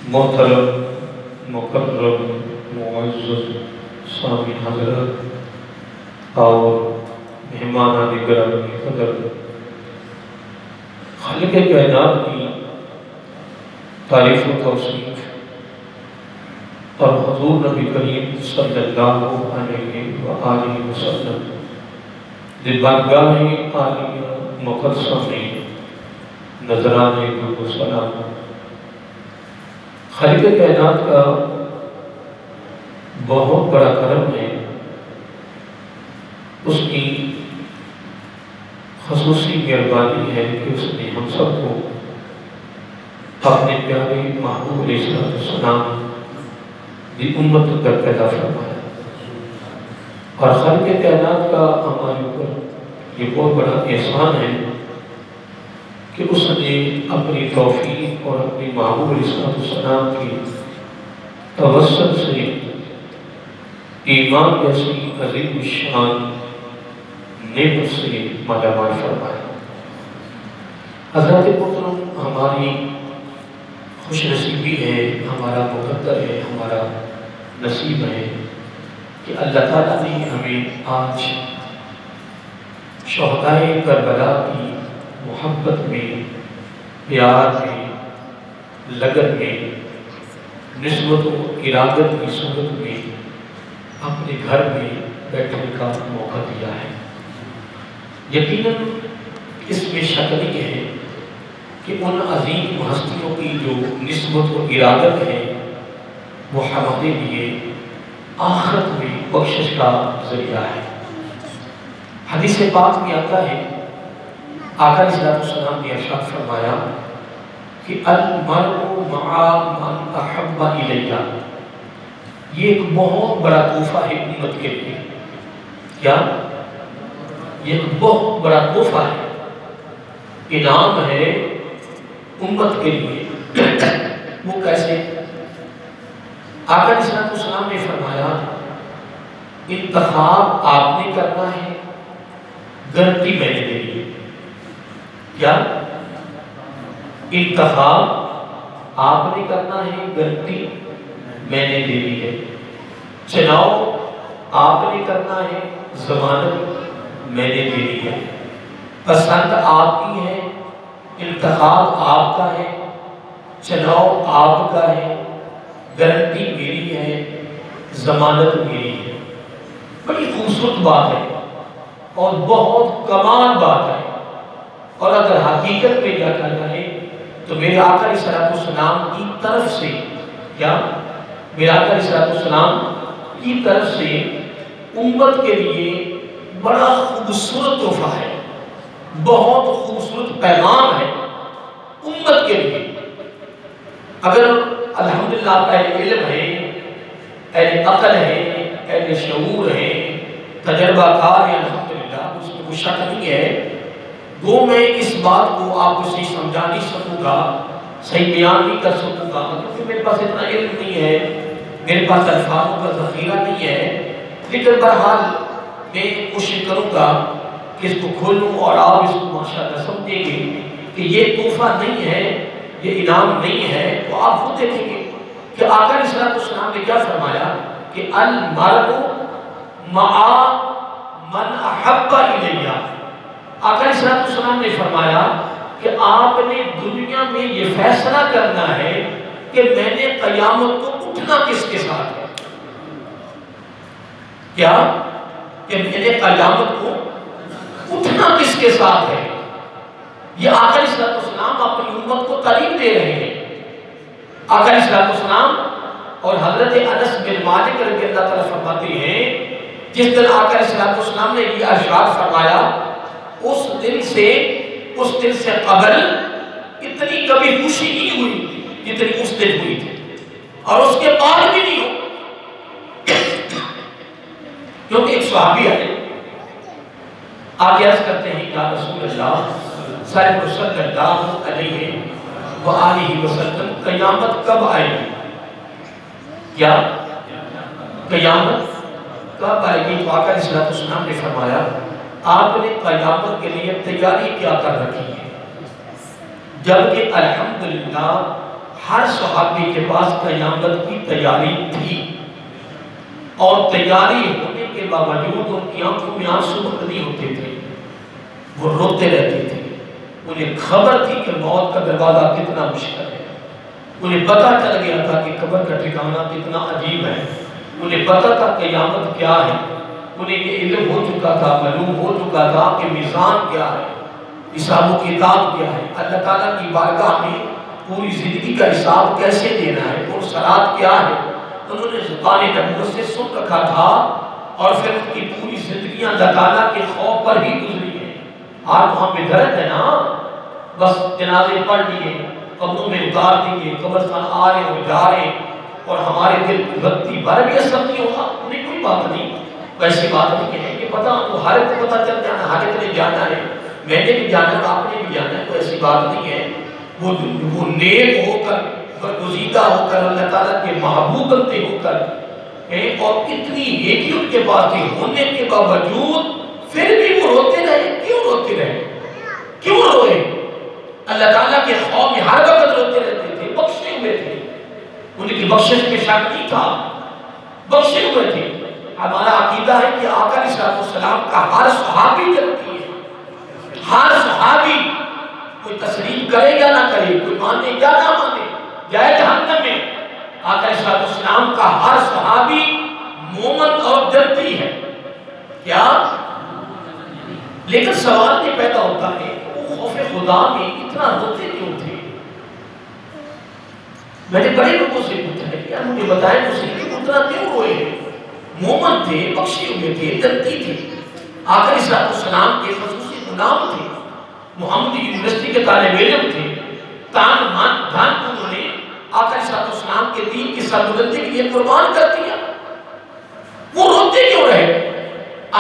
محترم مکرم معزز سامعین حضرات اور مہمانان گرامی قدر، خالق کائنات کی تعریف و توصیف اور حضور نبی کریم صلی اللہ علیہ وآلہ وسلم بارگاہ عالیہ مقدسہ میں نذرانے درود و سلام۔ خالق کائنات کا بہت بڑا کرم ہے، اس کی خصوصی مہربانی ہے کہ اس نے ہم سب کو اپنے پیارے محبوب علیہ السلام کی امت کر پیدا فرمایا، اور خالق کائنات کا ہمارے اوپر یہ بہت بڑا احسان ہے کہ اس نے اپنی توفیق اور اپنی محبوب علیہ السلام کی توسط سے ایمان جیسی عظیم الشان نعمت سے مالا مال فرمایا۔ حضرات محترم، ہماری خوش نصیبی ہے، ہمارا مقدر ہے، ہمارا نصیب ہے کہ اللہ تعالیٰ نے ہمیں آج شہدائے کربلا کی محبت میں، پیار میں، لگن میں، نسبت و ارادت کی صورت میں اپنے گھر میں بیٹھنے کا موقع دیا ہے۔ یقیناً اس میں شک نہیں ہے کہ ان عظیم ہستیوں کی جو نسبت و ارادت ہے وہ ہمارے لیے آخرت میں بخشش کا ذریعہ ہے۔ حدیث پاک میں آتا ہے، آقا علیہ السلام نے ارشاد فرمایا کہ المرء مع من احب الیہ، یہ ایک بہت بڑا تحفہ ہے امت کے لیے۔ کیا؟ یہ ایک بہت بڑا تحفہ ہے، انعام ہے امت کے لیے۔ وہ کیسے؟ آقا علیہ السلام نے فرمایا انتخاب آپ نے کرنا ہے، گارنٹی میں نے دینی ہے۔ کیا؟ انتخاب آپ نے کرنا ہے، گارنٹی میں نے دینی ہے۔ چناؤ آپ نے کرنا ہے، ضمانت میں نے دینی ہے۔ پسند آپ کی ہے، انتخاب آپ کا ہے، چناؤ آپ کا ہے، گارنٹی میری ہے، ضمانت میری ہے۔ بڑی خوبصورت بات ہے اور بہت کمال بات ہے، اور اگر حقیقت میں کیا کہنا ہے تو میرے آقا علیہ السلام کی طرف سے، کیا؟ میرے آقا علیہ السلام کی طرف سے امت کے لیے بڑا خوبصورت تحفہ ہے، بہت خوبصورت پیغام ہے امت کے لیے۔ اگر الحمدللہ اہل علم ہے، اہل عقل ہے، اہل شعور ہے، تجربہ کار ہے، الحمدللہ، اس میں کوئی شک نہیں ہے۔ وہ میں اس بات کو آپ کو صحیح سمجھا نہیں سکوں گا، صحیح بیان نہیں کر سکوں گا، کیونکہ میرے پاس اتنا علم نہیں ہے، میرے پاس الفاظوں کا ذخیرہ نہیں ہے۔ لیکن بہرحال میں کوشش کروں گا کہ اس کو کھولوں اور آپ اس کو ماشاءاللہ سمجھیں گے کہ یہ تحفہ نہیں ہے، یہ انعام نہیں ہے۔ تو آپ خود دیکھیں گے کہ آقا علیہ السلام نے کیا فرمایا کہ المرء مع من احب الیہ۔ آقا علیہ السلام نے فرمایا کہ آپ نے دنیا میں یہ فیصلہ کرنا ہے کہ میں نے قیامت کو اٹھنا کس کے ساتھ ہے۔ کیا؟ کہ میں نے قیامت کو اٹھنا کس کے ساتھ ہے۔ یہ آقا علیہ السلام اپنی امت کو تعلیم دے رہے ہیں۔ آقا علیہ السلام اور حضرت انس بن مالک رضی اللہ تعالیٰ فرماتے ہیں، جس دن آقا علیہ السلام نے یہ ارشاد فرمایا، اس دن سے قبل اتنی کبھی خوشی نہیں ہوئی جتنی اس دن ہوئی تھی، اور اس کے بعد بھی نہیں ہو۔ کیونکہ ایک صحابی ہے، آگے عرض کرتے ہیں یا رسول اللہ صلی اللہ علیہ وآلہ وسلم، قیامت کب آئے گی؟ کیا؟ قیامت کب آئے گی؟ تو آقا علیہ السلام نے فرمایا آپ نے قیامت کے لیے تیاری کیا کر رکھی ہے؟ جبکہ الحمدللہ ہر صحابی کے پاس قیامت کی تیاری تھی، اور تیاری ہونے کے باوجود ان کی آنکھوں میں آنسو نہیں ہوتے تھے، وہ روتے رہتے تھے۔ انہیں خبر تھی کہ موت کا دروازہ کتنا مشکل ہے، انہیں پتہ چل گیا تھا کہ قبر کا ٹھکانہ کتنا عجیب ہے، انہیں پتہ تھا قیامت کیا ہے، انہیں یہ علم ہو چکا تھا، معلوم ہو چکا تھا کہ میزان کیا ہے، حساب و کتاب کیا ہے، اللہ تعالیٰ کی بارگاہ میں پوری زندگی کا حساب کیسے دینا ہے، اور صراط کیا ہے۔ انہوں نے زبان نبوت سے سن رکھا تھا، اور پھر ان کی پوری زندگیاں اللہ تعالیٰ کے خوف پر ہی گزری ہیں۔ آج وہاں پہ درد ہے نا، بس جنازے پڑھ لیے، قبروں میں اتار دیے، قبرستان آ رہے اور جا رہے، اور ہمارے دل رتی بھر بھی اثر نہیں ہوگا، انہیں کوئی بات نہیں، ویسی بات نہیں ہے کہ پتہ تو ہر کو پتہ چل جانا، ہر ایک نے جانا ہے، میں نے بھی جانا ہے، آپ نے بھی جانا ہے، تو ایسی بات نہیں ہے۔ وہ نیک ہو کر، برگزیدہ ہو کر، اللہ تعالیٰ کے محبوب بنتے ہو کر، اور اتنی نیکی ان کے پاس تھی ہونے کے باوجود پھر بھی وہ روتے رہے۔ کیوں روتے رہے؟ کیوں روئے؟ اللہ تعالیٰ کے خوف میں ہر وقت روتے رہتے تھے، بخشے ہوئے تھے، ان کی بخشش میں شک نہیں تھا، بخشے ہوئے تھے۔ ہمارا عقیدہ ہے کہ آقا علیہ السلام کا ہر صحابی جنتی ہے، ہر صحابی، کوئی تسلیم کرے یا نہ کرے، کوئی مانے یا نہ مانے، جائے جہنم میں، آقا علیہ السلام کا ہر صحابی مومن اور جنتی ہے۔ کیا؟ لیکن سوال یہ پیدا ہوتا ہے کہ وہ خوف خدا میں اتنا روتے کیوں تھے؟ میں نے بڑے لوگوں سے پوچھا ہے کہ مجھے بتائیں مسلم اتنا کیوں روئے ہیں؟ مومن تھے، بخشے ہوئے تھے، جنتی تھے، آقا علیہ السلام کے خصوصی غلام تھے، محمد یونیورسٹی کے طالب علم تھے، تان مان دھان کو انہوں نے آقا علیہ السلام کے دین کی سربلندی کے لیے قربان کر دیا، وہ روتے کیوں رہے؟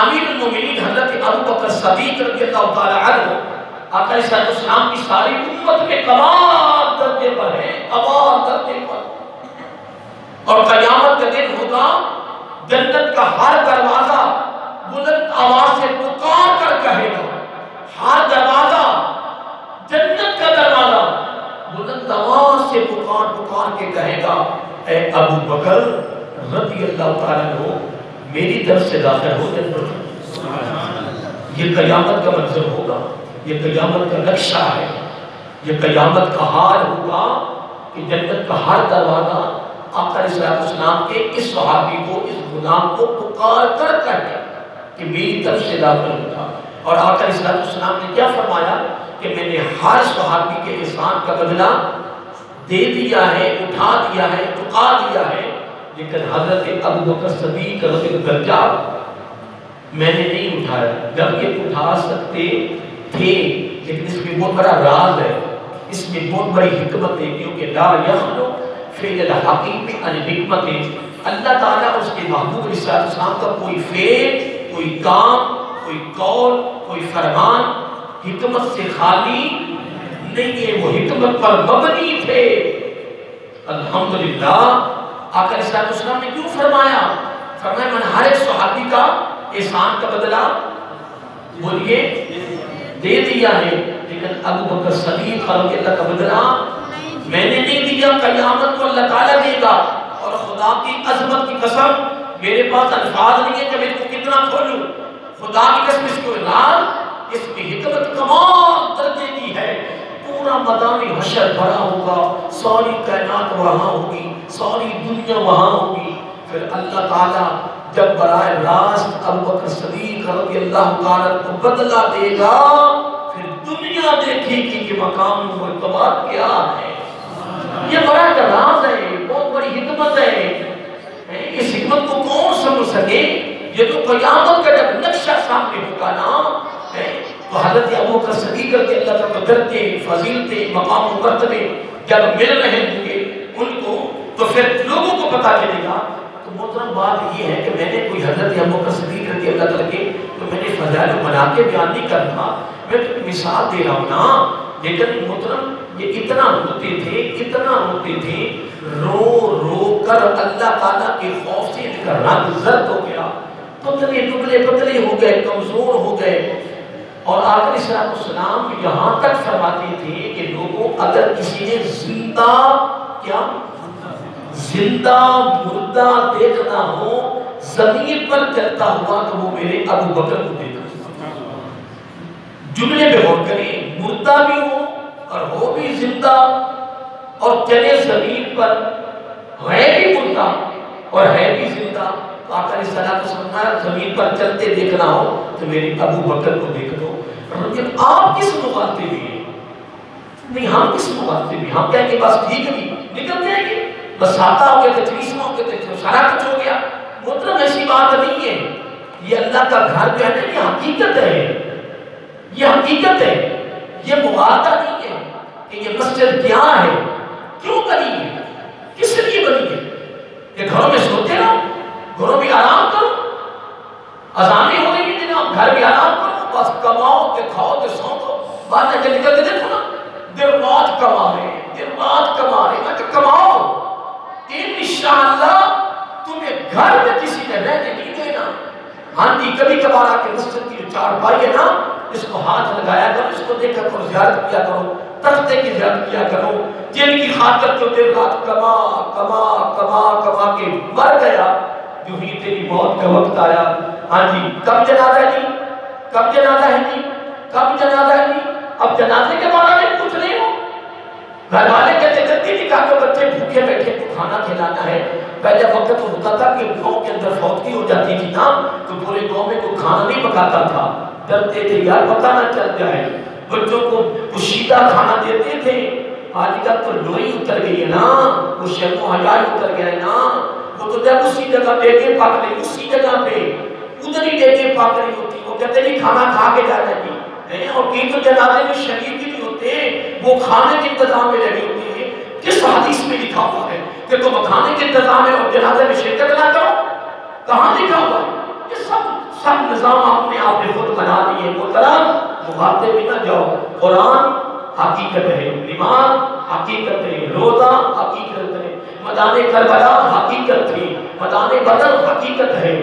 امیر المومنین حضرت ابو بکر صدیق رضی اللہ تعالی عنہ آقا علیہ السلام کی ساری امت میں کمال درجے پر ہے، کمال درجے پر، اور قیامت کا دن ہوگا، جنت کا ہر دروازہ بلند آواز سے پکار کر کہے گا، ہر دروازہ، جنت کا دروازہ بلند آواز سے پکار کے کہے گا، اے ابو بکر رضی اللہ تعالیٰ عنہ میری طرف سے داخل ہو جنت۔ یہ قیامت کا منظر ہوگا، یہ قیامت کا نقشہ ہے، یہ قیامت کا حال ہوگا کہ جنت کا ہر دروازہ آقا علیہ السلام کے اس صحابی کو، اس غلام کو پکار کر کہے کہ میری طرف سے داخل ہوگا۔ اور آقا علیہ السلام نے کیا فرمایا کہ میں نے ہر صحابی کے احسان کا بدلہ دے دیا ہے، اٹھا دیا ہے، چکا دیا ہے، لیکن حضرت ابو بکر صدیق کا درجہ میں نے نہیں اٹھایا، جب یہ اٹھا سکتے تھے، لیکن اس میں بہت بڑا راز ہے، اس میں بہت بڑی حکمت ہے، کیونکہ لا یخلو فعل الحکیم عن حکمت، اللہ تعالیٰ اس کے محبوب علیہ السلام کا کوئی فعل، کوئی کام، کوئی قول، کوئی فرمان حکمت سے خالی نہیں ہے، وہ حکمت پر مبنی تھے۔ الحمدللہ آقا علیہ السلام نے کیوں فرمایا؟ فرمایا میں نے ہر ایک صحابی کا احسان کا بدلہ بولیے دے دیا ہے، لیکن ابو بکر صدیق رضی اللہ کا بدلہ میں نے نہیں دیا، قیامت کو اللہ تعالیٰ دے گا۔ اور خدا کی عظمت کی قسم، میرے پاس الفاظ نہیں ہے کہ میں اس کو کتنا کھولوں، خدا کی قسم اس کو راز، اس میں حکمت کمال درجے کی ہے، پورا میدان حشر بھرا ہوگا، ساری کائنات وہاں ہوگی، ساری دنیا وہاں ہوگی، پھر اللہ تعالیٰ جب براہ راست ابو بکر صدیق رضی اللہ تعالیٰ کو بدلہ دے گا، پھر دنیا دیکھے گی کہ مقام و مرتبہ کیا ہے۔ یہ بڑا راز ہے، بہت بڑی حکمت ہے، اس حکمت کو کون سمجھ سکے؟ یہ تو قیامت کا جب نقشہ سامنے ہوگا نا، تو حضرت ابو بکر صدیق رضی اللہ تعالیٰ درجے، فضیلتیں، مقام و مرتبے جب مل رہے ہوں گے ان کو، تو پھر لوگوں کو پتہ چلے گا۔ تو محترم بات یہ ہے کہ میں نے کوئی حضرت ابو بکر صدیق رضی اللہ تعالیٰ کے تو میں نے فضائل بنا کے بیان نہیں کرنا، میں تو مثال دے رہا ہوں نا۔ لیکن محترم یہ اتنا روتے تھے، اتنا روتے تھے، رو رو کر اللہ تعالیٰ کے خوف سے ان کا رنگ زرد ہو گیا، پتلے دبلے پتلے ہو گئے، کمزور ہو گئے۔ اور آقا علیہ السلام یہاں تک فرماتے تھے کہ لوگوں اگر کسی نے زندہ کیا زندہ مردہ دیکھنا ہو زمین پر چلتا ہوا تو وہ میرے ابو بکر کو دیکھا۔ جملے پہ غور کریں، مردہ بھی ہو اور وہ بھی زندہ اور چلے زمین پر، ہے بھی مردہ اور ہے بھی زندہ، تو آقا علیہ الصلوۃ والسلام زمین پر چلتے دیکھنا ہو تو میرے ابو بکر کو دیکھ دو۔ لیکن آپ کس مخاطب ہیں؟ نہیں ہم کس مخاطب ہیں؟ ہم کہیں کہ بس ٹھیک ہے نکل جائیں گے، بس ساتہ ہو کے تجویزمہ ہو کے سارا کچھ ہو گیا۔ محترم ایسی بات نہیں ہے، یہ اللہ کا گھر جو ہے نا یہ حقیقت ہے، یہ حقیقت ہے، یہ مغالطہ نہیں ہے کہ یہ مسجد کیا ہے، کیوں بنی ہے، کس لیے بنی ہے؟ کہ گھروں میں سوتے رہو، گھروں میں آرام کرو، اذانیں ہو رہی ہیں جناب گھر میں آرام کرو، بس کماؤ کہ کھاؤ کہ سو دو، بعد میں نکل کے دیکھو نا دن رات کما رہے ہیں، دن رات کما رہے ہیں، میں کہ کماؤ، انشاءاللہ تمہیں گھر میں کسی نے رہنے نہیں دینا۔ ہاں جی کبھی کبھار آ کے مسجد کی جو چارپائی ہے نا اس کو ہاتھ لگایا کرو، اس کو دیکھا کرو، زیارت کیا کرو، تختے کی زیارت کیا کرو، جن کی خاطر تو دن رات کما کما کما کما کے مر گیا، جو ہی تیری موت کا وقت آیا، ہاں جی کب جنازہ ہے جی، کب جنازہ ہے جی، کب جنازہ ہے جی، اب جنازے کے بارے میں کچھ نہیں ہو، گھر والے کہتے جلدی نکاح کے بچے بھوکے بیٹھے کو کھانا کھلانا ہے۔ پہلے وقت ہوتا تھا کہ گاؤں کے اندر فوتگی ہو جاتی تھی نا تو پورے گاؤں میں کوئی کھانا نہیں پکاتا تھا، ڈرتے تھے یار پتہ نہ چل جائے، بچوں کو پوشیدہ کھانا دیتے تھے۔ آج کل تو لوئی اتر گئی ہے نا، وہ شرم و حیا اتر گیا ہے نا، وہ تو جب اسی جگہ ڈیگے پک رہی اسی جگہ پہ ادھر ہی ڈیگے پک رہی ہوتی، وہ کہتے نہیں کھانا کھا کے جانا جی، اور کئی تو جنازے میں شریک بھی نہیں ہوتے، وہ کھانے کے انتظام میں لگے ہوتے ہیں۔ کس حدیث میں لکھا ہوا ہے کہ تم کھانے کے انتظام میں اور جنازے میں شرکت نہ کرو؟ کہاں لکھا ہوا ہے؟ یہ سب نظام آپ نے خود بنا دیے۔ محترم مغالطے میں نہ جاؤ، قرآن حقیقت ہے، ایمان حقیقت ہے، روزہ حقیقت ہے، میدان کربلا حقیقت تھی، میدان بدر حقیقت ہے،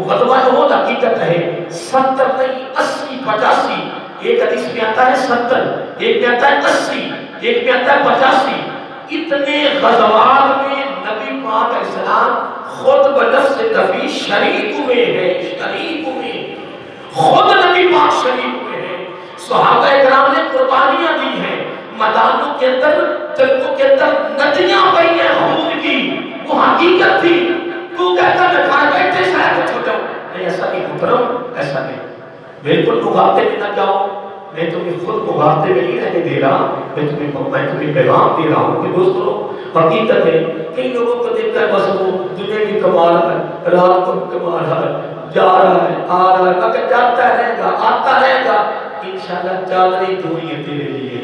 غزوہ احد حقیقت ہے، 70 نہیں 80 85، ایک حدیث میں آتا ہے 70، ایک میں آتا ہے 80، ایک میں آتا ہے 85، اتنے غزوات میں نبی پاک علیہ السلام خود بنفس نبی شریک ہوئے ہیں، شریک ہوئے، خود نبی پاک شریک ہوئے ہیں، صحابہ کرام نے قربانیاں دی ہیں، میدانوں کے اندر جنگوں کے اندر ندیاں بہی ہیں خون کی، وہ حقیقت تھی۔ تو کہتا میں گھر بیٹھے شاید کچھ ہو جاؤں، نہیں ایسا نہیں محترم، ایسا نہیں، بالکل مغالطے میں نہ جاؤ، میں تمہیں خود مغالطے میں نہیں رہنے دے رہا، میں تمہیں پیغام دے رہا ہوں کہ دوستو حقیقت ہے۔ کئی لوگوں کو دیکھتا ہے بس وہ دنیا بھی کما رہا ہے، رات کو بھی کما رہا ہے، جا رہا ہے آ رہا ہے، اگر جاتا رہے گا آتا رہے گا انشاءاللہ چادریں دھوئی ہیں تیرے لیے۔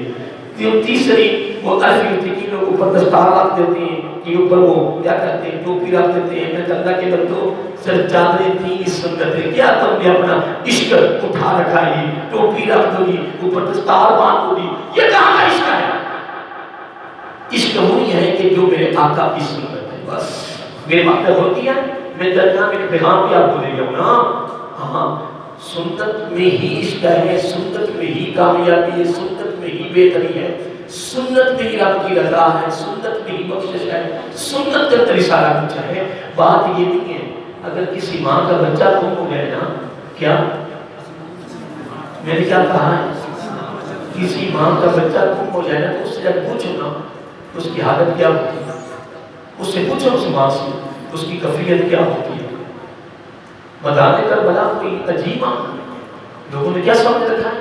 تیسری وہ عرفی ہوتی کہ لوگ اوپر دستار رکھ دیتے ہیں کہ اوپر وہ کیا کرتے ہیں ٹوپی رکھ دیتے ہیں، میں اللہ کے بندو صرف چادریں تھی اس سنت ہے، کیا تم نے اپنا عشق اٹھا رکھا ہے، ٹوپی رکھ دو گی اوپر دستار باندھ دو گی، یہ کہاں کا عشق ہے؟ عشق وہی ہے کہ جو میرے آقا کی سنت ہے، بس میرے باتیں ہوتی ہیں، میں درمیان میں پیغام بھی آپ کو دے گا نا، ہاں سنت میں ہی عشق ہے، سنت میں ہی کامیابی ہے، سنت میں ہی بہتری ہے، سنت میں ہی رب کی رضا ہے، سنت میں ہی بخشش ہے، سنت کے اندر سارا کچھ ہے۔ بات یہ نہیں ہے اگر کسی ماں کا بچہ گم ہو گیا نا، کیا میں نے کیا کہا ہے، کسی ماں کا بچہ گم ہو جائے نا تو اس سے جب پوچھو نا اس کی حالت کیا ہوتی ہے، اس سے پوچھو اس ماں سے اس کی کفیت کیا ہوتی ہے۔ میدان کربلا کوئی عجیب لوگوں نے کیا سمجھ رکھا ہے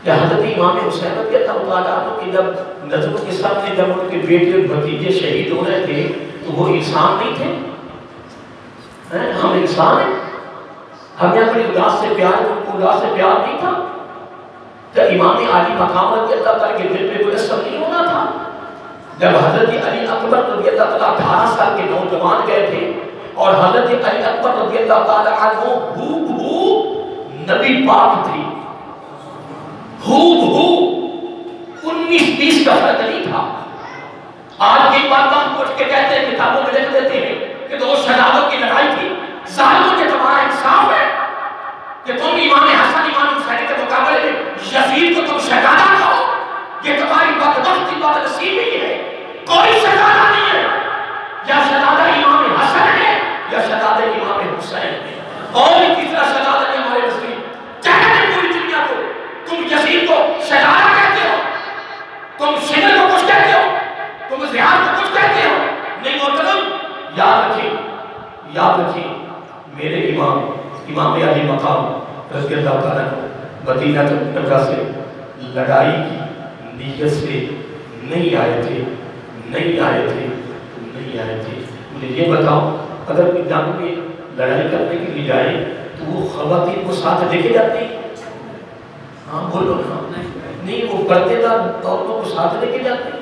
کہ حضرت امام حسین رضی اللہ تعالیٰ عنہ کی جب نظروں کے سامنے جب ان کے بیٹے اور بھتیجے شہید ہو رہے تھے تو وہ انسان نہیں تھے؟ ہم انسان ہیں، ہمیں اپنی اولاد سے پیار ہے، ان کو اولاد سے پیار نہیں تھا؟ کیا امام علی مقام رضی اللہ تعالیٰ کے دل میں کوئی اثر نہیں ہونا تھا؟ جب حضرت علی اکبر رضی اللہ تعالیٰ 18 سال کے نوجوان گئے تھے اور حضرت علی اکبر رضی اللہ تعالیٰ عنہ ہو نبی پاک تھی، ہو 19-20 کا فرق نہیں تھا۔ آج کی بات ہم پوچھ کے کہتے ہیں کتابوں میں لکھ دیتے ہیں کہ دو شہزادوں کی لڑائی تھی، ظالموں کے تمہارا انصاف ہے کہ تم امام حسن امام حسین کے مقابلے میں یزید کو تم شہزادہ کہو، یہ تمہاری بدبختی بدنصیبی ہے۔ یاد رکھیں میرے امام علی مقام رضی اللہ تعالیٰ مدینہ منورہ سے لڑائی کی نیت سے نہیں آئے تھے مجھے یہ بتاؤ اگر کوئی جنگ میں لڑائی کرنے کے لیے جائے تو وہ خواتین کو ساتھ لے کے جاتے ہیں؟ ہاں بولو نا، نہیں وہ پردے دار عورتوں کو ساتھ لے کے جاتے ہیں؟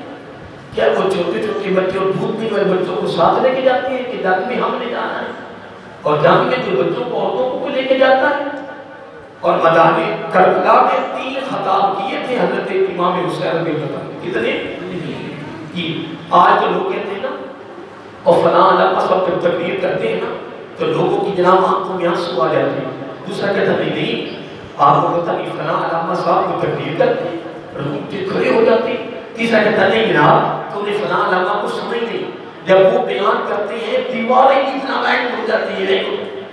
کیا وہ چھوٹے چھوٹے بچے اور دودھ نہیں والے بچوں کو ساتھ لے کے جاتے ہیں کہ جنگ میں ہم نے جانا ہے؟ اور جنگ میں جو بچوں کو عورتوں کو لے کے جاتا ہے؟ اور میدان کربلا میں 3 خطاب کیے تھے حضرت امام حسین رضی اللہ عنہ، کتنے کی؟ آج تو لوگ کہتے ہیں نا اور فلاں علامہ صاحب جب تقریر کرتے ہیں نا تو لوگوں کی جناب آنکھوں میں آنسو آ جاتے ہیں. دوسرا کہتا نہیں آپ کو پتہ نہیں فلاں علامہ صاحب کو تقریر کرتے ہیں روح کے کھڑے ہو جاتے ہیں. تیسرا کہتا نہیں جناب تو نے فلاں علامہ کو سمجھ نہیں، جب وہ بیان کرتے ہیں دیواریں اتنا بیٹھ ہو جاتی ہیں.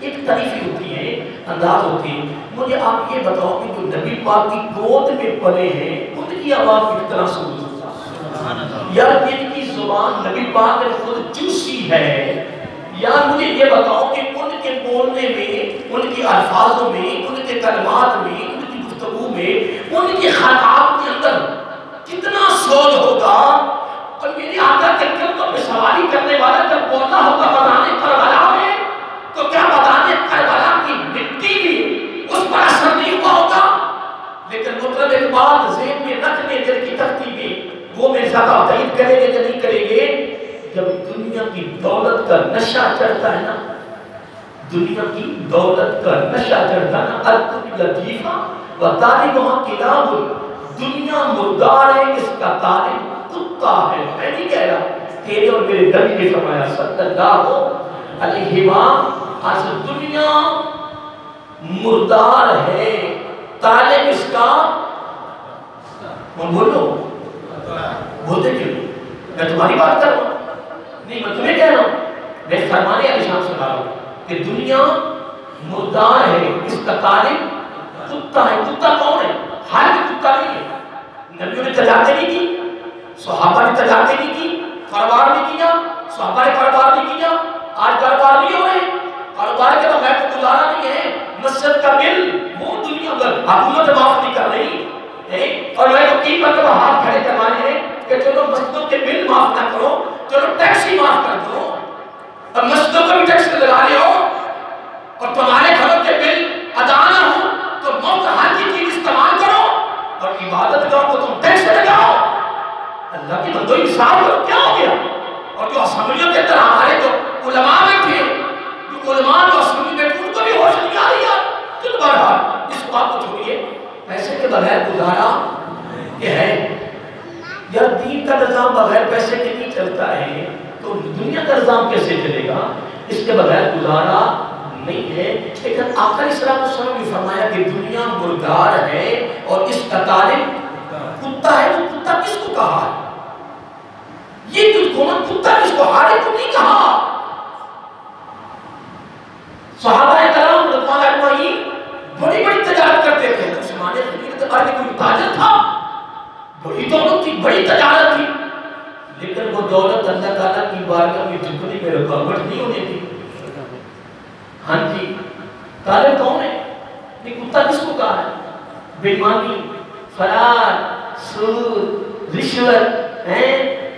ایک تعریفی ہوتی ہے، انداز ہوتی ہے. مجھے آپ یہ بتاؤ کہ جو نبی پاک کی گود میں پلے ہیں ان کی آواز کس طرح سنی؟ یا جن کی زبان نبی پاک نے خود چوسی ہے، یا مجھے یہ بتاؤ کہ ان کے بولنے میں، ان کے الفاظوں میں، ان کے کلمات میں، ان کی گفتگو میں، ان کے خطاب کے اندر کتنا سوچ ہوگا. اور میرے آقا کے قدموں پہ سواری کرنے والا جب بولنا ہوگا بدانے کربلا میں، تو کیا بدانے کربلا کی مٹی بھی اس پر اثر نہیں ہوا ہوگا؟ لیکن مطلب ایک بات ذہن میں رکھنے دل کی تختی میں، وہ میرے ساتھ آپ تعید کریں گے کہ نہیں کریں گے؟ جب دنیا کی دولت کا نشہ چڑھتا ہے نا، دنیا کی دولت کا نشہ چڑھتا ہے نا، الدنیا لطیفہ و طالبها کلاب، دنیا مردار ہے اس کا طالب کتا ہے. میں نہیں کہہ رہا، تیرے اور میرے نبی نے فرمایا صلی اللہ علیہ وسلم، آج دنیا مردار ہے، طالب اس کا بولو بولتے کیوں؟ میں تمہاری بات کر رہا ہوں، نہیں میں تمہیں کہہ رہا ہوں. میں فرمانے علی شان سنا رہا ہوں کہ دنیا مردار ہے اس کا طالب کتا ہے. کتا کون ہے؟ ہر کتا نہیں ہے. نبیوں نے تجارتیں نہیں کی، صحابہ نے تجارتیں نہیں کی، کاروبار نہیں کیا، صحابہ نے کاروبار نہیں کیا. آج کاروبار نہیں ہو رہے، کاروبار کے بغیر تو گزارا نہیں ہے. مسجد کا بل وہ دنیا بھر حکومت معاف نہیں کر رہی ہے. اور میں تو کئی مرتبہ ہاتھ کھڑے کروانے ہیں کہ چلو مسجدوں کے بل معاف نہ کرو، چلو ٹیکسی معاف کر دو. اب مسجدوں کو بھی ٹیکس لگا رہے ہو اور تمہارے گھروں کے بل ادا نہ ہو تو موت ہر کی چیز استعمال کرو اور عبادت کرو تو تم ٹیکس لگاؤ. اللہ کی بندو انصاف کرو، کیا ہو گیا؟ اور جو اسمبلیوں کے اندر ہمارے جو علماء بیٹھے، جو علماء جو اسمبلی بیٹھے، ان کو بھی ہوش نہیں آ رہی ہے. چل بہرحال اس بات کو چھوڑیے، پیسے کے بغیر گزارا کہ ہے یار، دین کا نظام بغیر پیسے کے نہیں چلتا ہے تو دنیا کا نظام کیسے چلے گا؟ اس کے بغیر گزارا نہیں ہے. لیکن آقا علیہ السلام نے فرمایا کہ دنیا مردار ہے اور اس کا طالب کتا ہے. وہ کتا کس کو کہا ہے؟ یہ کون کتا کس کو؟ ہارے کو نہیں کہا. صحابہ کرام رضوان اجمعین بڑی بڑی تجارت کرتے تھے. اس زمانے میں کوئی تاجر تھا، بڑی دولت تھی، بڑی تجارت تھی، لیکن وہ دولت اللہ تعالیٰ کی بارگاہ میں جھکنے میں رکاوٹ نہیں ہونے دی. ہاں جی، طالب کون ہے؟ یہ کتا کس کو کہا ہے؟ بےایمانی، فرار، سود، رشوت،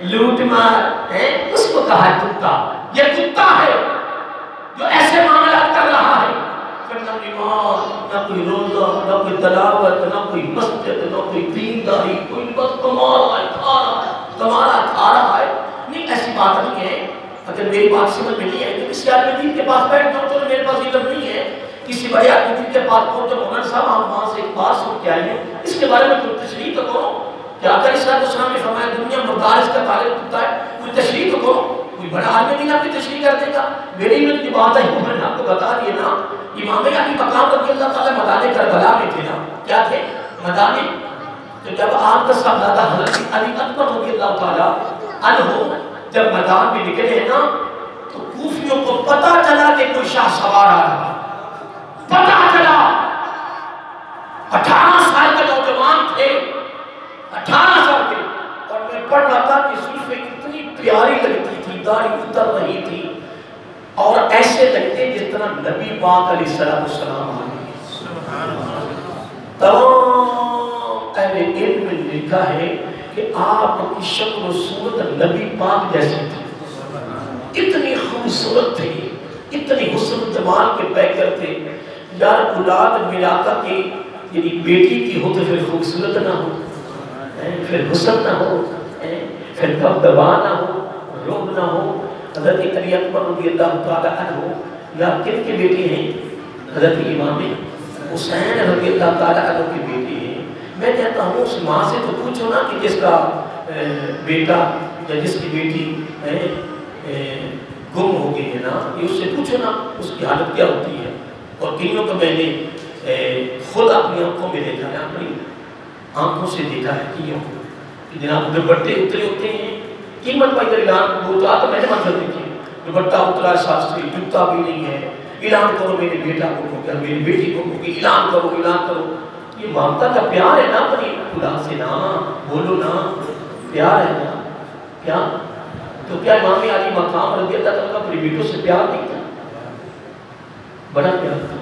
لوٹ مار، اس کو کہا ہے کتا. یہ کتا ہے جو ایسے معاملات کر رہا ہے کہ نہ نماز، نہ کوئی روزہ، نہ کوئی تلاوت، نہ کوئی مسجد، نہ کوئی دینداری، کوئی بس کما رہا ہے، کھا رہا ہے. نہیں، ایسی بات نہیں ہے. اگر میری بات سمجھ میں نہیں ہے تو کسی آدمی دین کے پاس بیٹھ جاؤ تو میرے پاس علم نہیں ہے. کسی بڑے آدمی دین کے پاس پہنچ جب مولانا صاحب ہم وہاں سے ایک بات سن کے آئے ہیں، اس کے بارے میں کوئی تشریح تو کرو. کیا آقا علیہ السلام نے فرمایا دنیا مردار اس کا طالب کتا ہے، کوئی تشریح تو کرو. کوئی بڑا آدمی دین آپ کی تشریح کر دے گا. میری علم کی بات ہے، میں نے آپ کو بتا دیے نا. امام علی مقام رضی اللہ تعالیٰ میدان کربلا میں تھے نا. کیا تھے؟ میدان. تو جب آپ کا صاحبزادہ حضرت علی اکبر رضی اللہ تعالیٰ عنہ جب میدان میں نکلے نا تو کوفیوں کو پتا چلا کہ کوئی شاہ سوار آ رہا. پتا چلا 18 سال کے نوجوان تھے، 18 سال کے. اور میں پڑھ رہا تھا کہ زلفیں اتنی پیاری لگتی تھی، داڑھی اتر رہی تھی. اور ایسے لگتے جس طرح نبی پاک علیہ السلام آئے۔ تمام اہل علم میں لکھا ہے کہ آپ کی شکل و صورت نبی پاک جیسی تھی، اتنی خوبصورت تھی، اتنی حسن جمال کے پیکر تھے۔ یار اولاد ملا کر کے یعنی بیٹی کی ہو تو پھر خوبصورت نہ ہو، پھر حسن نہ ہو، پھر دبدبا نہ ہو، روب نہ ہو۔ حضرت علی اکبر رضی اللہ تعالیٰ عنہ یا کن کے بیٹے ہیں؟ حضرت امام حسین رضی اللہ تعالیٰ عنہ کی بیٹی ہیں۔ میں کہتا ہوں اس ماں سے تو پوچھو نا کہ جس کا بیٹا یا جس کی بیٹی گم ہو گئی ہے نا، یہ اس سے پوچھو نا اس کی حالت کیا ہوتی ہے۔ اور کئیوں کو میں نے خود اپنی آنکھوں میں دیکھا ہے، اپنی آنکھوں سے دیکھا ہے کئیوں کہ جناب دوپٹے اترے ہوتے ہیں، قیمت پائی در اعلان ہوتا تو میں نے منظر دیکھی، دوپٹہ اترا ساتھ سے جوتا بھی نہیں ہے، اعلان کرو میرے بیٹا کو ہو گیا، میری بیٹی کو ہو گیا، اعلان کرو اعلان کرو۔ یہ مامتا کا پیار ہے نا اپنی خدا سے، نا بولو نا، پیار ہے نا کیا؟ تو کیا امام علی مقام رضی اللہ تعالیٰ اپنی بیٹوں سے پیار نہیں تھا؟ بڑا پیار تھا۔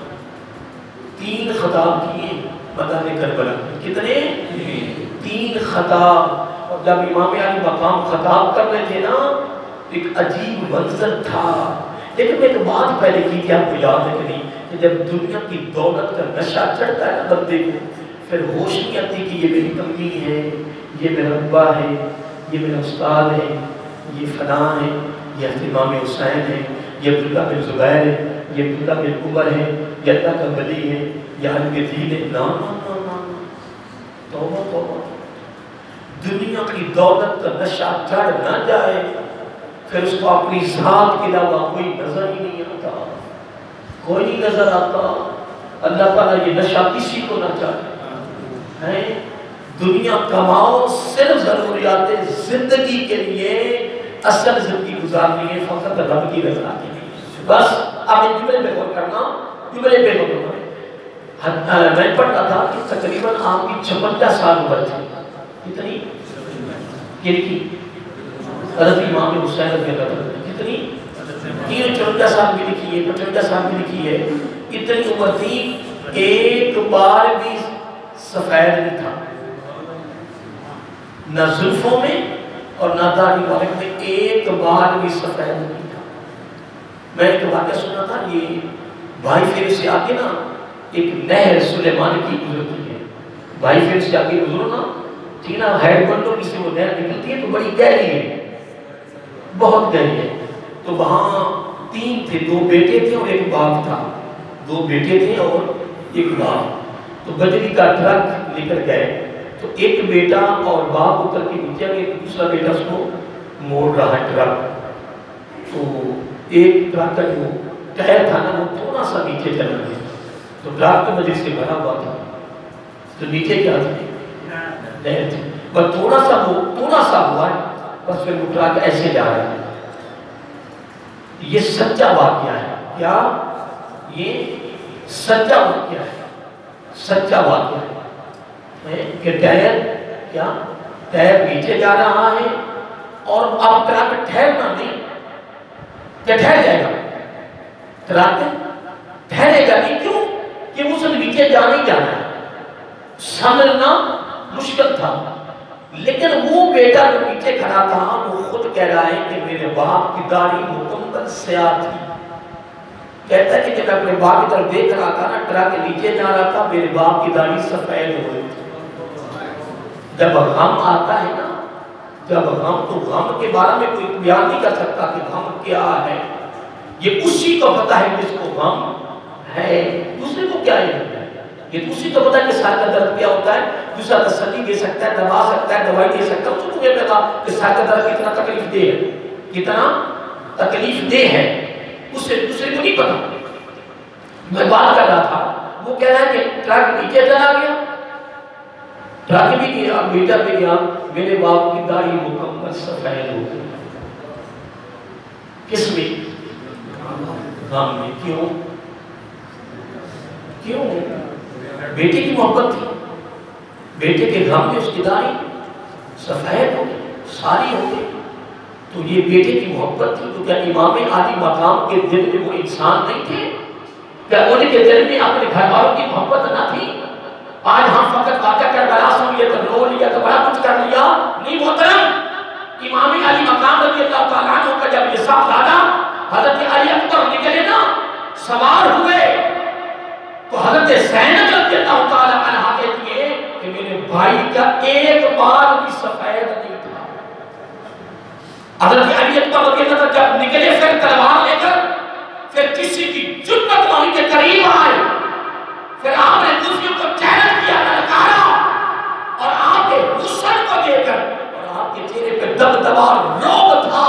3 خطاب کیے میدان کربلا میں، کتنے؟ 3 خطاب۔ اور جب امام علی مقام خطاب کر رہے تھے نا، ایک عجیب منظر تھا۔ لیکن میں ایک بات پہلے کی تھی، آپ کو یاد ہے کہ نہیں، کہ جب دنیا کی دولت کا نشہ چڑھتا ہے نا بندے کو، پھر ہوش نہیں آتی کہ یہ میری امی ہے، یہ میرا ابا ہے، یہ میرا استاد ہے، یہ فلاں ہے، یہ امام حسین ہے، یہ عبداللہ بن زبیر ہے، یہ عبداللہ بن عمر ہے، یہ اللہ کا ولی ہے، یہ علی کے دین ہے۔ نا نا نا نا، توبہ توبہ، دنیا کی دولت کا نشہ چڑھ نہ جائے، پھر اس کو اپنی ذات کے علاوہ کوئی نظر ہی نہیں آتا، کوئی نہیں نظر آتا۔ اللہ تعالیٰ یہ نشہ کسی کو نہ چاہے۔ دنیا کماؤ صرف ضروریات زندگی کے لیے، اصل زندگی گزارنی ہے فقط رب کی رضا کے لیے۔ بس اب ایک جملے پہ غور کرنا، جملے پہ غور کرنا۔ میں پڑھتا تھا کہ تقریباً آپ کی 56 سال عمر تھی، کتنی؟ کی حضرت امام حسین رضی اللہ عنہ کتنی؟ 54 سال بھی لکھی ہے، 55 سال بھی لکھی ہے۔ اتنی عمر تھی، ایک بار بھی سفید نہیں تھا، نہ زلفوں میں اور نہ داڑھی والے میں ایک بار بھی سفید نہیں تھا۔ میں ایک واقعہ سنا تھا، یہ بھائی پھر سے آگے نا ایک نہر سلیمان کی گزرتی ہے، بھائی پھر سے آگے گزرو نا، ٹھیک نا، ہیڈ بنڈوں کی سے وہ نہر نکلتی ہے تو بڑی گہری ہے، بہت گہری ہے۔ تو وہاں 3 تھے، 2 بیٹے تھے اور ایک باپ تھا، 2 بیٹے تھے اور ایک باپ۔ تو بجری کا ٹرک لے کر گئے، تو ایک بیٹا اور باپ اتر کے نیچے گئے، دوسرا بیٹا اس کو موڑ رہا ہے ٹرک۔ تو ایک ٹرک کا جو ٹائر تھا نا وہ تھوڑا سا نیچے چلا گیا، تو ٹرک تو بجری سے بھرا ہوا تھا، تو نیچے کیا تھا؟ نہر تھی، بس تھوڑا سا ہوا ہے، بس پھر وہ ٹرک ایسے جا رہا ہے۔ یہ سچا واقعہ ہے، کیا؟ یہ سچا واقعہ ہے، سچا واقعہ ہے کہ ٹائر کیا؟ ٹائر نیچے جا رہا ہے اور اب ٹرک ٹھہرنا نہیں، کیا ٹھہر جائے گا؟ ٹرک ٹھہرے گا نہیں، کیوں؟ کہ اس نے نیچے جانا ہی جانا ہے، سمجھنا مشکل تھا۔ لیکن وہ بیٹا جو نیچے کھڑا تھا وہ خود کہہ رہا ہے کہ میرے باپ کی داڑھی مکمل سیاہ تھی۔ کہتا ہے کہ جب میں اپنے باپ کی طرف دیکھ رہا تھا نا، ٹرک نیچے جا رہا تھا، میرے باپ کی داڑھی سفید ہو گئی تھی۔ جب غم آتا ہے نا، جب غم، تو غم کے بارے میں کوئی بیان نہیں کر سکتا کہ غم کیا ہے، یہ اسی کو پتا ہے جس کو غم ہے، دوسرے کو کیا ہے؟ یہ اسی کو پتا ہے کہ سر کا درد کیا ہوتا ہے، دوسرا تسلی دے سکتا ہے، دبا سکتا ہے، دوائی دے سکتا ہے، اس کو یہ پتا کہ سر کا درد کتنا تکلیف دہ ہے، کتنا تکلیف دہ ہے، اسے دوسرے کو نہیں پتا۔ میں بات کر رہا تھا، وہ کہہ رہا ہے کہ ٹرک نیچے چلا گیا، ٹرک بھی گیا، بیٹا بھی گیا، میرے باپ کی داڑھی مکمل سفید ہو گئی۔ کس میں؟ غم میں۔ کیوں؟ کیوں؟ بیٹے کی محبت تھی، بیٹے کے غم میں اس کی داڑھی سفید ہو گئی، ساری ہو گئی۔ تو یہ بیٹے کی محبت تھی. تو کیا امام عالی مقام کے دل میں وہ انسان نہیں تھے؟ کیا ان کے دل میں اپنے گھر والوں کی محبت نہ تھی؟ آج ہم فقط واقعہ کربلا سن لیا تو رو لیا تو بڑا کچھ کر لیا. نہیں محترم، امام علی مقام رضی اللہ تعالیٰ عنہ کا جب یہ صاحبزادہ حضرت علی اکبر نکلے نا، سوار ہوئے، تو حضرت زینب رضی اللہ تعالیٰ عنہ کہتی ہے کہ میرے بھائی کا ایک بال بھی سفید نہیں تھا. حضرت علی اکبر رضی اللہ تعالیٰ جب نکلے پھر تلوار لے کر، پھر کسی کی جرأت نہ ہوئی کے قریب آئے، پھر آپ نے دوسروں کو چیلنج کیا، للکارا، اور آپ کے حسن کو دے کر، اور آپ کے چہرے پہ دبدبا رعب تھا،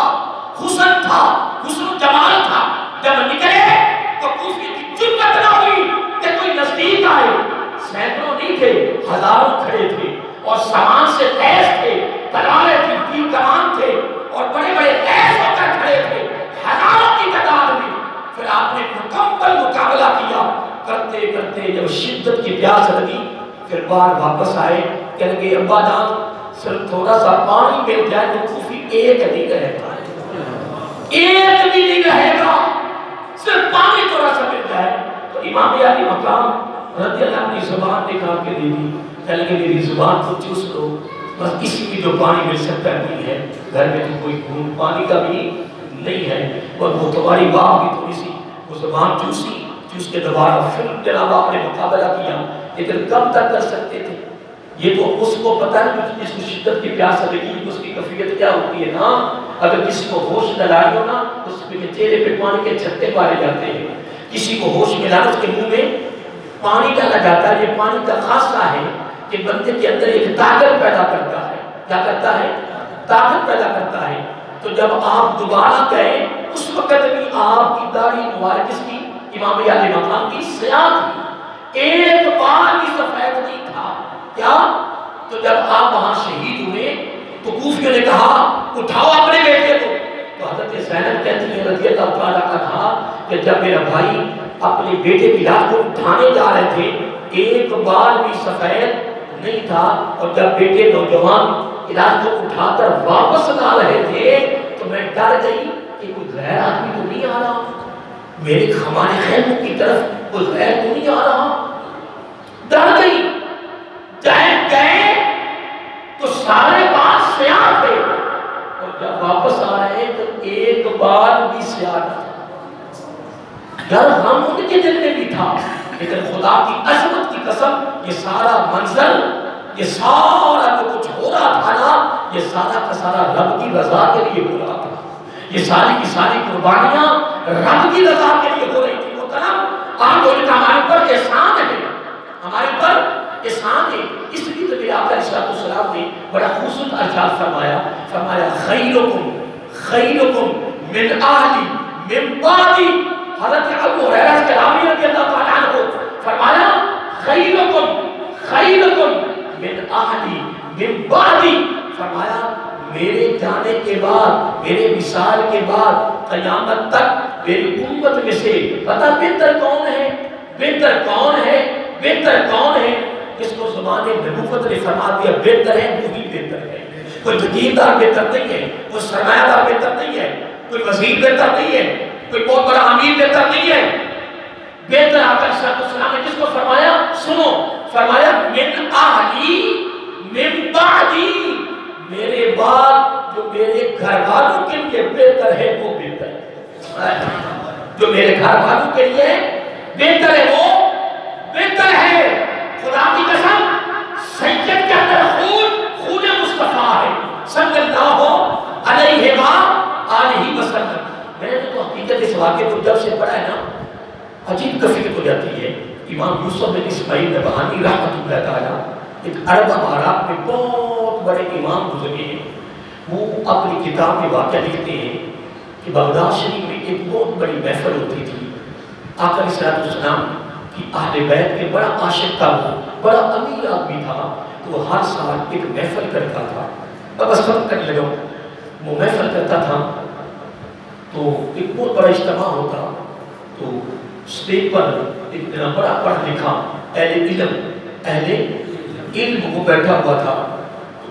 حسن تھا، حسن جمال تھا. جب نکلے تو دوسری کی جرأت نہ ہوئی کہ کوئی نزدیک آئے. سینکڑوں نہیں تھے، ہزاروں کھڑے تھے اور سامان سے لیس تھے، تلواریں تھی، تیر کمان تھے اور بڑے بڑے لیس ہو کر کھڑے تھے ہزاروں کی تعداد میں. پھر آپ نے مکمل مقابلہ کیا. کرتے کرتے جب شدت کی پیاس لگی پھر باہر واپس آئے. کہنے لگے ابا جان صرف تھوڑا سا پانی مل جائے تو کوفی ایک نہیں رہے گا، ایک بھی نہیں رہے گا، صرف پانی تھوڑا سا مل جائے. تو امام علی مقام رضی اللہ عنہ کی زبان نکال کے دے دی. کہنے لگے میری زبان کو چوس لو، بس اسی میں جو پانی مل سکتا ہے نہیں ہے، گھر میں تو کوئی خون پانی کا بھی نہیں ہے. اور وہ تمہاری باپ بھی تھوڑی سی وہ زبان چوسی، چوس کے دوبارہ پھر جناب آپ نے مقابلہ کیا. لیکن کب تک کر سکتے تھے؟ یہ تو اس کو پتہ نہیں جس کو شدت کی پیاس لگی اس کی کیفیت کیا ہوتی ہے نا. اگر کسی کو ہوش نہ لائے ہو نا، اس کے چہرے پہ پانی کے چھٹے مارے جاتے ہیں. کسی کو ہوش میں لانا، اس کے منہ میں پانی ڈالا جاتا ہے. یہ پانی کا خاصہ ہے کہ بندے کے اندر ایک طاقت پیدا کرتا ہے. کیا کرتا ہے؟ طاقت پیدا کرتا ہے. تو جب آپ دوبارہ گئے اس وقت بھی آپ کی داڑھی مبارک اس کی امام علی مقام کی سیاہ تھی، ایک بار بھی سفید نہیں تھا. کیا؟ تو جب آپ وہاں شہید ہوئے تو کوفیوں نے کہا اٹھاؤ اپنے بیٹے کو. تو حضرت زینب کہتی ہے رضی اللہ تعالیٰ عنہا کہ جب میرا بھائی اپنے بیٹے کی لاش کو اٹھانے جا رہے تھے ایک بار بھی سفید نہیں تھا. اور جب بیٹے نوجوان لاش کو اٹھا کر واپس لا رہے تھے تو میں ڈر گئی کہ کوئی غیر آدمی تو نہیں آ رہا، میرے ہمارے خیموں کی طرف کوئی غیر تو نہیں آ رہا. ڈر گئی. گئے تو سارے بات سیاہ تھے اور جب واپس آ رہے تو ایک بار بھی سیاہ نہ تھا. ڈر ہم ان کے دل میں بھی تھا، لیکن خدا کی عظمت کی قسم یہ سارا منظر، یہ سارا جو کچھ ہو رہا تھا نا، یہ سارا کا سارا رب کی رضا کے لیے ہو رہا تھا. یہ ساری کی ساری قربانیاں رب کی رضا کے لیے ہو رہی تھی. محترم آپ ان کا ہمارے اوپر احسان ہے، ہمارے اوپر احسان ہے. اس لیے تو میرے آقا علیہ السلام نے بڑا خوبصورت ارشاد فرمایا خیرکم خیرکم من اہلی من بعدی. حضرت ابو ہریرہ کے راوی رضی اللہ تعالیٰ عنہ فرمایا خیرکم خیرکم من اہلی من بعدی. فرمایا میرے جانے کے بعد، میرے وصال کے بعد قیامت تک میری امت میں سے پتہ بہتر کون ہے؟ بہتر کون ہے؟ بہتر کون ہے؟ اس کو زبان نبوت نے فرما دیا بہتر ہے، وہی بہتر ہے. کوئی جگیردار بہتر نہیں ہے، کوئی سرمایہ دار بہتر نہیں ہے، کوئی وزیر بہتر نہیں ہے، کوئی بہت بڑا امیر بہتر نہیں ہے. بہتر آقا علیہ السلام نے کس کو فرمایا؟ سنو، فرمایا من اہلی من بعدی، میرے بعد جو میرے گھر والوں کے لیے بہتر ہے وہ بہتر ہے. جو میرے گھر والوں کے لیے بہتر ہے وہ بہتر ہے. خدا کی قسم سید کے اندر خون مصطفیٰ ہے صلی اللہ علیہ وسلم. میں نے تو حقیقت اس واقعے کو جب سے پڑھا ہے نا عجیب کفیت ہو جاتی ہے. امام یوسف بن اسماعیل نبہانی رحمۃ اللہ تعالیٰ ایک عرب امارات میں بہت بڑے امام گزرے ہیں. وہ اپنی کتاب میں واقعہ لکھتے ہیں کہ بغداد شریف میں ایک بہت بڑی محفل ہوتی تھی. آقا علیہ السلام کی اہل بیت کے بڑا عاشق تھا، وہ بڑا امیر آدمی تھا. تو وہ ہر سال ایک محفل کرتا تھا. اب بس ختم کرنے لگا. وہ محفل کرتا تھا تو ایک بہت بڑا اجتماع ہوتا. تو اسٹیج پر ایک بڑا پڑھ لکھا اہل علم وہ بیٹھا ہوا تھا.